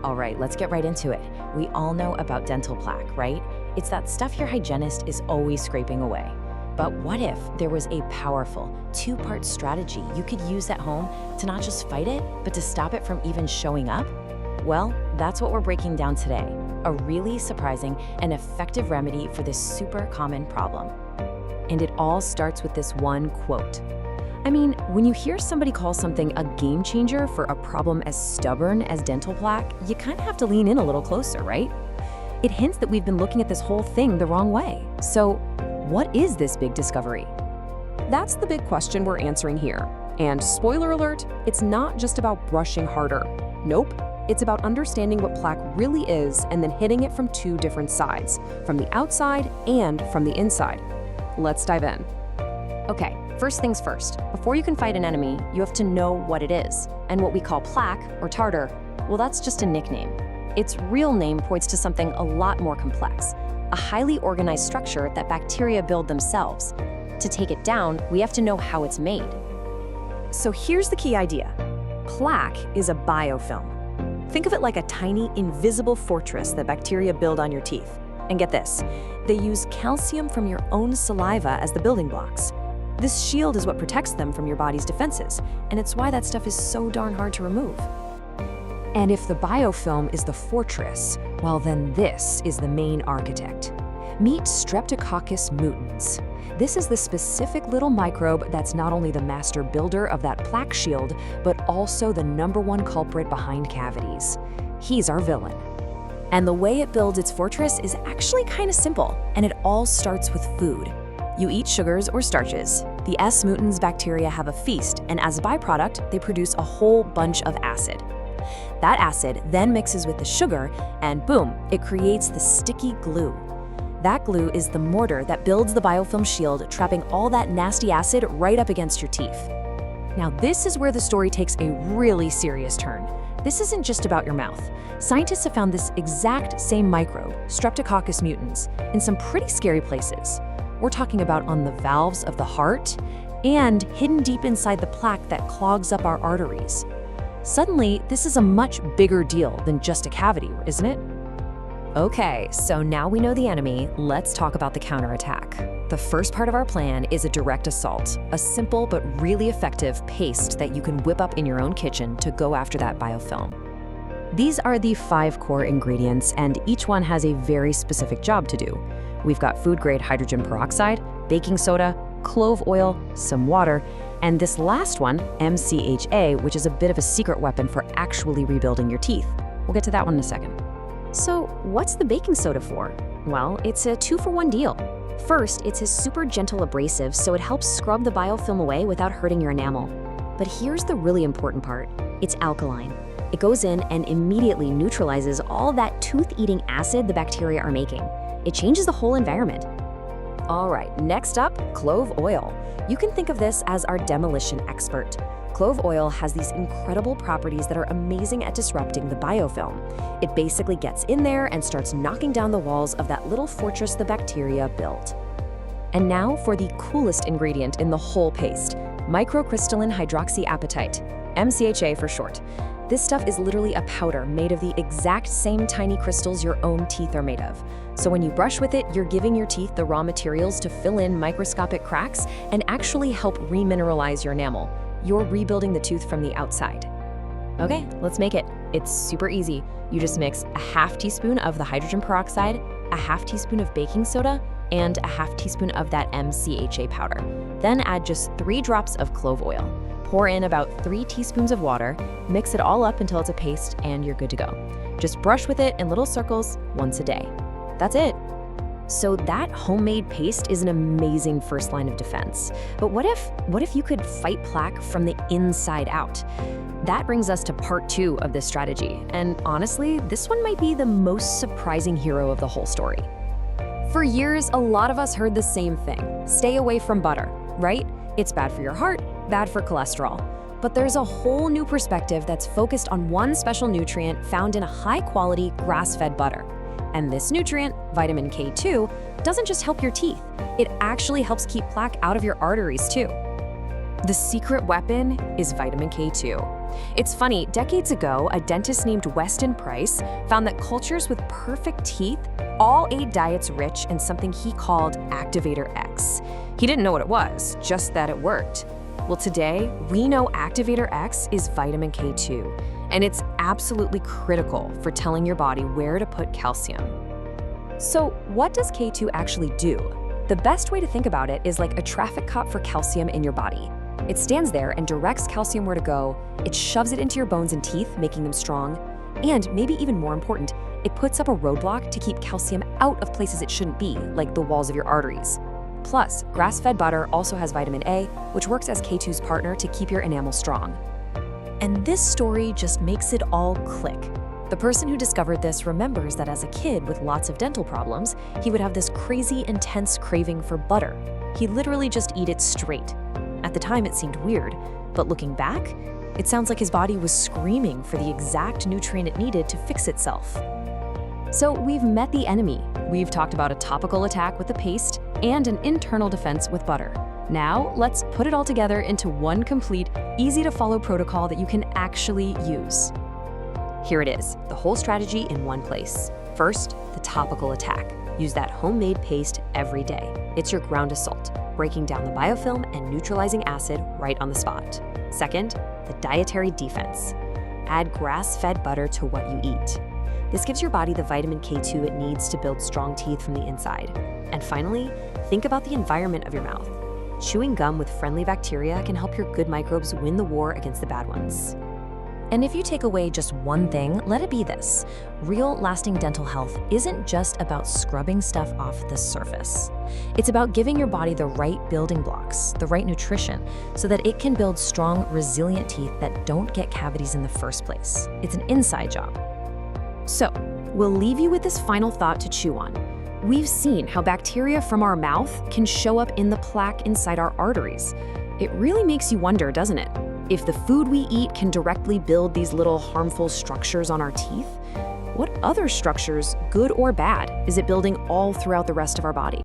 All right, let's get right into it. We all know about dental plaque, right? It's that stuff your hygienist is always scraping away. But what if there was a powerful two-part strategy you could use at home to not just fight it, but to stop it from even showing up? Well, that's what we're breaking down today, a really surprising and effective remedy for this super common problem. And it all starts with this one quote. I mean, when you hear somebody call something a game changer for a problem as stubborn as dental plaque, you kind of have to lean in a little closer, right? It hints that we've been looking at this whole thing the wrong way. So, what is this big discovery? That's the big question we're answering here. And spoiler alert, it's not just about brushing harder. Nope, it's about understanding what plaque really is and then hitting it from two different sides, from the outside and from the inside. Let's dive in. Okay, first things first. Before you can fight an enemy, you have to know what it is. And what we call plaque or tartar, well, that's just a nickname. Its real name points to something a lot more complex, a highly organized structure that bacteria build themselves. To take it down, we have to know how it's made. So here's the key idea. Plaque is a biofilm. Think of it like a tiny, invisible fortress that bacteria build on your teeth. And get this, they use calcium from your own saliva as the building blocks. This shield is what protects them from your body's defenses, and it's why that stuff is so darn hard to remove. And if the biofilm is the fortress, well then this is the main architect. Meet Streptococcus mutans. This is the specific little microbe that's not only the master builder of that plaque shield, but also the #1 culprit behind cavities. He's our villain. And the way it builds its fortress is actually kind of simple, and it all starts with food. You eat sugars or starches. The S. mutans bacteria have a feast, and as a byproduct, they produce a whole bunch of acid. That acid then mixes with the sugar, and boom, it creates the sticky glue. That glue is the mortar that builds the biofilm shield, trapping all that nasty acid right up against your teeth. Now, this is where the story takes a really serious turn. This isn't just about your mouth. Scientists have found this exact same microbe, Streptococcus mutans, in some pretty scary places. We're talking about on the valves of the heart and hidden deep inside the plaque that clogs up our arteries. Suddenly, this is a much bigger deal than just a cavity, isn't it? Okay, so now we know the enemy, let's talk about the counterattack. The first part of our plan is a direct assault, a simple but really effective paste that you can whip up in your own kitchen to go after that biofilm. These are the 5 core ingredients, and each one has a very specific job to do. We've got food-grade hydrogen peroxide, baking soda, clove oil, some water, and this last one, MCHA, which is a bit of a secret weapon for actually rebuilding your teeth. We'll get to that one in a second. So, what's the baking soda for? Well, it's a 2-for-1 deal. First, it's a super gentle abrasive, so it helps scrub the biofilm away without hurting your enamel. But here's the really important part. It's alkaline. It goes in and immediately neutralizes all that tooth-eating acid the bacteria are making. It changes the whole environment. All right, next up, clove oil. You can think of this as our demolition expert. Clove oil has these incredible properties that are amazing at disrupting the biofilm. It basically gets in there and starts knocking down the walls of that little fortress the bacteria built. And now for the coolest ingredient in the whole paste, Microcrystalline Hydroxyapatite, MCHA for short. This stuff is literally a powder made of the exact same tiny crystals your own teeth are made of. So when you brush with it, you're giving your teeth the raw materials to fill in microscopic cracks and actually help remineralize your enamel. You're rebuilding the tooth from the outside. Okay, let's make it. It's super easy. You just mix a ½ teaspoon of the hydrogen peroxide, a ½ teaspoon of baking soda, and a ½ teaspoon of that MCHA powder. Then add just 3 drops of clove oil. Pour in about 3 teaspoons of water, mix it all up until it's a paste, and you're good to go. Just brush with it in little circles once a day. That's it. So that homemade paste is an amazing first line of defense. But what if you could fight plaque from the inside out? That brings us to part 2 of this strategy. And honestly, this one might be the most surprising hero of the whole story. For years, a lot of us heard the same thing. Stay away from butter, right? It's bad for your heart, bad for cholesterol. But there's a whole new perspective that's focused on one special nutrient found in a high-quality grass-fed butter. And this nutrient, vitamin K2, doesn't just help your teeth. It actually helps keep plaque out of your arteries too. The secret weapon is vitamin K2. It's funny, decades ago, a dentist named Weston Price found that cultures with perfect teeth all ate diets rich in something he called Activator X. He didn't know what it was, just that it worked. Well, today, we know Activator X is vitamin K2, and it's absolutely critical for telling your body where to put calcium. So what does K2 actually do? The best way to think about it is like a traffic cop for calcium in your body. It stands there and directs calcium where to go, it shoves it into your bones and teeth, making them strong, and maybe even more important, it puts up a roadblock to keep calcium out of places it shouldn't be, like the walls of your arteries. Plus, grass-fed butter also has vitamin A, which works as K2's partner to keep your enamel strong. And this story just makes it all click. The person who discovered this remembers that as a kid with lots of dental problems, he would have this crazy, intense craving for butter. He'd literally just eat it straight. At the time, it seemed weird, but looking back, it sounds like his body was screaming for the exact nutrient it needed to fix itself. So we've met the enemy. We've talked about a topical attack with the paste and an internal defense with butter. Now, let's put it all together into one complete, easy-to-follow protocol that you can actually use. Here it is, the whole strategy in one place. First, the topical attack. Use that homemade paste every day. It's your ground assault, breaking down the biofilm and neutralizing acid right on the spot. Second, the dietary defense. Add grass-fed butter to what you eat. This gives your body the vitamin K2 it needs to build strong teeth from the inside. And finally, think about the environment of your mouth. Chewing gum with friendly bacteria can help your good microbes win the war against the bad ones. And if you take away just one thing, let it be this. Real lasting dental health isn't just about scrubbing stuff off the surface. It's about giving your body the right building blocks, the right nutrition, so that it can build strong, resilient teeth that don't get cavities in the first place. It's an inside job. So, we'll leave you with this final thought to chew on. We've seen how bacteria from our mouth can show up in the plaque inside our arteries. It really makes you wonder, doesn't it? If the food we eat can directly build these little harmful structures on our teeth, what other structures, good or bad, is it building all throughout the rest of our body?